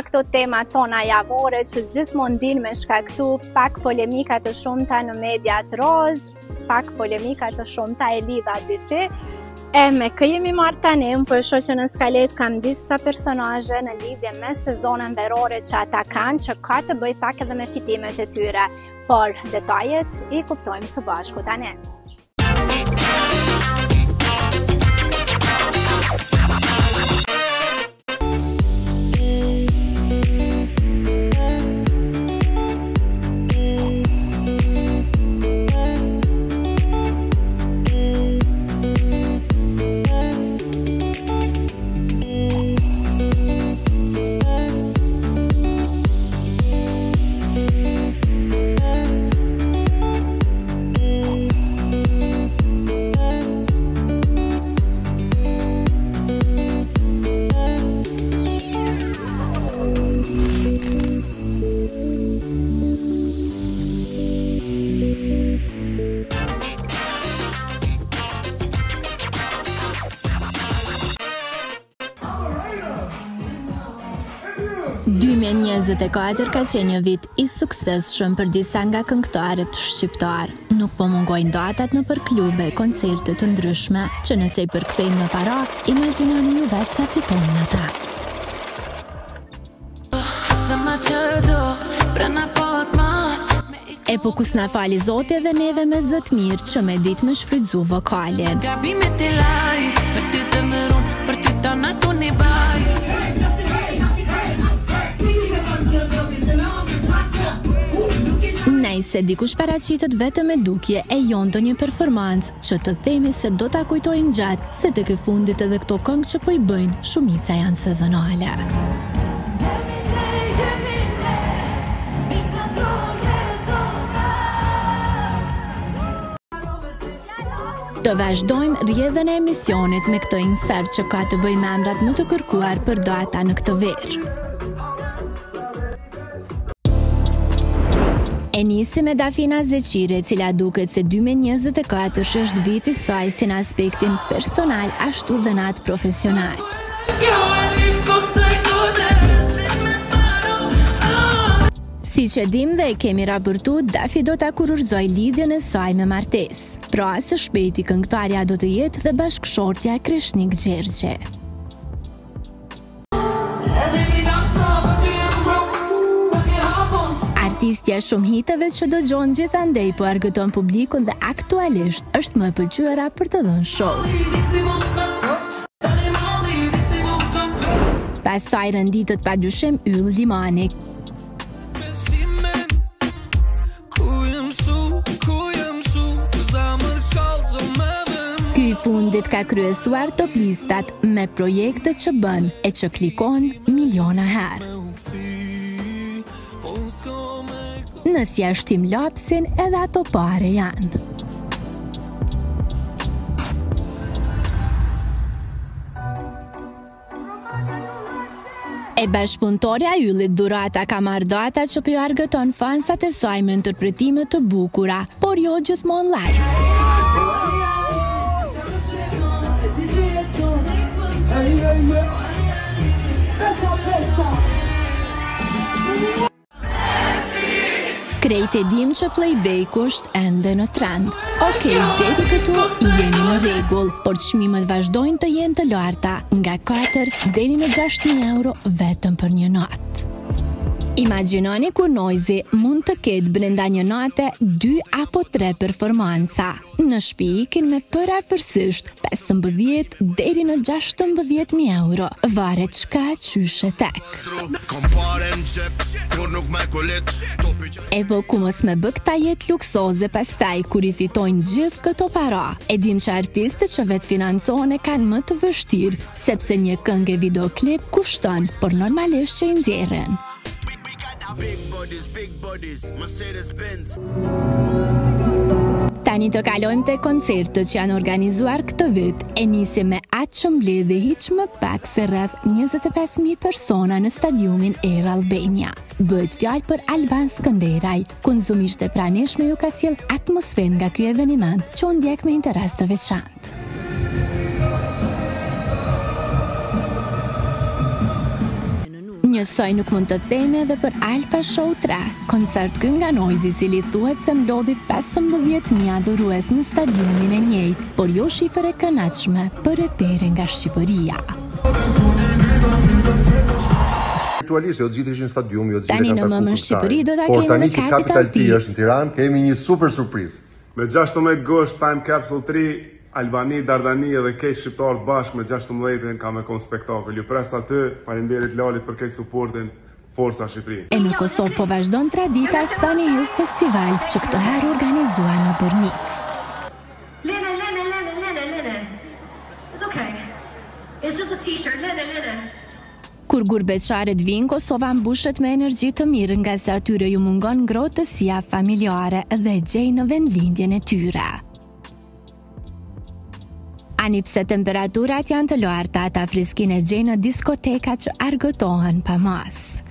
këto tema tona javore që gjithmonë din me shkaktu pak polemika të shumta në mediat roz, pak polemika të shumta e lidha disi. Me kë jemi marrë tani, unë po e shoh që në skalet kam disa personazhe në lidhje me sezonën verore që ata kanë, që ka të bëj pak edhe me fitimet e tyre, por detajet i kuptojmë së bashku tani. Ka qenë një vit i suksesshëm për disa nga këngëtarët shqiptar. Nuk po mungojnë datat në për klube, koncerte të ndryshme, që nëse i përkthejnë në para, imagjinoni ju vetë sa fitojnë ata. E po kus na fali Zoti edhe neve me zët mirë që me ditë më shfrytzu vokalin. Se dikush paraqitet vetëm me dukje e jo ndonjë performancë që të themi se do ta kujtojnë gjatë, se tek e fundit edhe këto këngë që po i bëjnë, shumica janë sezonale. Do vazhdojmë rrjedhën e emisionit me këtë insert që ka të bëjë me emrat më të kërkuar për data në këtë verë. E nisi me Dafina Zeqire, cila duket se 2024 është viti saj si në aspektin personal ashtu dhe në atë profesional. Si që dim dhe e kemi raportu, Dafi do ta kurorëzoj lidhjen e saj me martesë. Pra së shpejti këngëtarja do të jetë dhe bashkëshortja Krishnik Gjergje. Artistja shumë hiteve që do gjonë gjithandej po argëton publikun dhe aktualisht është më pëlqyera për të dhënë show. Pas saj rënditët pa dyshim Yll Limani. Ky i fundit ka kryesuar top listat me projekte që bën e që klikon miliona herë. Nësë jashtim lapsin edhe ato pare janë. E bashkëpunëtorja Yllit Durata ka marrë data që po argëton fansat e saj me interpretime të bukura, por jo gjithmonë live. Krejt e dim që playback është ende në trend. Okej, deri këtu jemi në rregull, por çmimet vazhdojnë të jenë të larta, nga 4 deri në 6.000 euro vetëm për një natë. Imagjinoni kur Noizi mund të ketë brenda një nate 2 apo 3 performanca. Në shtëpi ikin me përafërsisht 15 deri në 16.000 euro. Varet çka qyshe tek. E po ku mos me bë këta jetë luksoze pastaj kur i fitojnë gjithë këto para. E dim që artistët që vetë financohen e kanë më të vështirë, sepse një këngë e videoklip kushton, por normalisht që i nxjerrin. Tani të kalojmë te koncertët që janë organizuar këtë vit. E nisi me atë që mbledhi hiç më pak se rreth 25.000 persona në stadiumin Air Albania. Bëhet fjalë për Alban Skënderaj, konsumisht e pranishme ju ka sjell atmosferë nga ky eveniment që u ndjek me interes të veçantë. Njësoj nuk mund të themi edhe për Alpha Show 3, koncert ky nga Noizi, i cili thuhet se mlodhi 15.000 adhurues në stadiumin e njëjtë, por jo shifër e kënaqshme për repere nga Shqipëria. Virtualisht, jo të gjithë ishin në stadium, jo të Tani gjithë në kanë mëmën Shqipëri do ta kemi Por tani edhe që Capital T. është në Tiranë, kemi një super surprizë. Me 16 gosht Time Capsule 3, Albani, Dardani edhe keq shqiptarë bashkë me 16 ka me kon spektakël. Ju pres aty, faleminderit Lalit për keq suportin, Forca Shqipëri. E në Kosovë po vazhdon tradita Sunny Hill Festival, që këtë herë organizua në Bërnic. Lena. It's okay. It's just a t-shirt. Lena. Kur gurbeqaret vinë, Kosova mbushet me energji të mirë nga se atyre ju mungon ngrohtësia familjare dhe gjej në vendlindjen e tyre. Ani pse temperaturat janë të larta, ata friskinë e gjej në diskoteka që argëtohen pa mas.